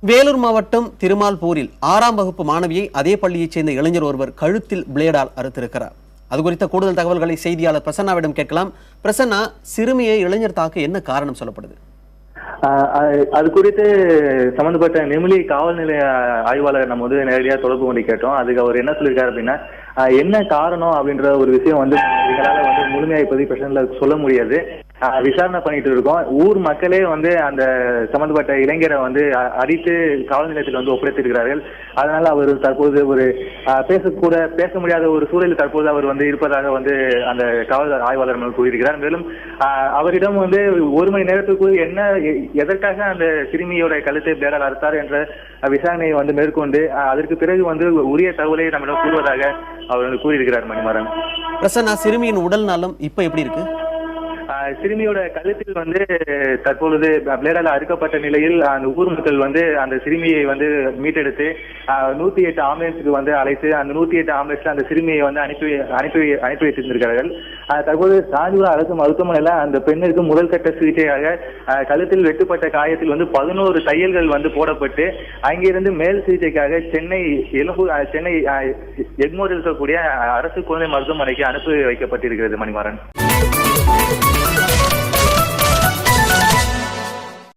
வேலூர் மாவட்டம் திருமால்பூரில் 6ஆம் வகுப்பு மாணவியை அதே பள்ளியைச் சேர்ந்த இளைஞர் ஒருவர் கழுத்தில் பிளேடால் அறுத்திருக்கிறார். அது குறித்த கூடுதல் தகவல்களை செய்தியாளர் பிரசன்னாவிடம் கேட்கலாம். பிரசன்னா, சிறுமியை இளைஞர் தாக்க என்ன காரணம் சொல்லப்படுது? அது குறித்து சம்பந்தப்பட்ட நெமிலி காவல் நிலைய ஆய்வாளர் நம்ம நேரடியாக தொடர்பு கொண்டு கேட்டோம். அதுக்கு அவர் என்ன சொல்லியிருக்காரு அப்படின்னா, என்ன காரணம் அப்படின்ற ஒரு விஷயம் எங்களால முழுமையாக இப்போதைக்கு பிரச்சனை சொல்ல முடியாது. விசாரணை பண்ணிட்டு இருக்கோம். ஊர் மக்களே அந்த சம்பந்தப்பட்ட இளைஞரை அடித்து காவல் நிலையத்தில் ஒப்படைத்திருக்கிறார்கள். அதனால அவர் தற்போது ஒரு பேச முடியாத ஒரு சூழலில் தற்போது அவர் இருப்பதாக அந்த காவல் ஆய்வாளர் கூறியிருக்கிறார். மேலும் அவரிடம் 1 மணி நேரத்துக்குள் எதற்காக அந்த சிறுமியோட கழுத்தை பிளேடால் அறுத்தார் என்ற விசாரணையை மேற்கொண்டு அதற்கு பிறகு உரிய தகவலை நம்மிடம் கூறுவதாக அவர் கூறியிருக்கிறார். மணிமாறன். பிரசன்னா, சிறுமியின் உடல் நலம் இப்ப எப்படி இருக்கு? சிறுமியோட கழுத்தில் தற்பொழுது பிளேடால் அறுக்கப்பட்ட நிலையில் அந்த ஊர் மக்கள் அந்த சிறுமியை மீட்டெடுத்து 108 ஆம்புலன்ஸுக்கு அழைத்து அந்த 108 ஆம்புலன்ஸ்ல அந்த சிறுமியை அனுப்பி வைத்திருந்திருக்கிறார்கள். தற்போது சாஞ்சூர் அரசு மருத்துவமனையில அந்த பெண்ணிற்கு முதல் கட்ட சிகிச்சையாக கழுத்தில் வெட்டுப்பட்ட காயத்தில் 11 தையல்கள் போடப்பட்டு அங்கிருந்து மேல் சிகிச்சைக்காக சென்னை எக்மோரில் இருக்கக்கூடிய அரசு குழந்தை மருத்துவமனைக்கு அனுப்பி வைக்கப்பட்டிருக்கிறது. மணிமாறன்.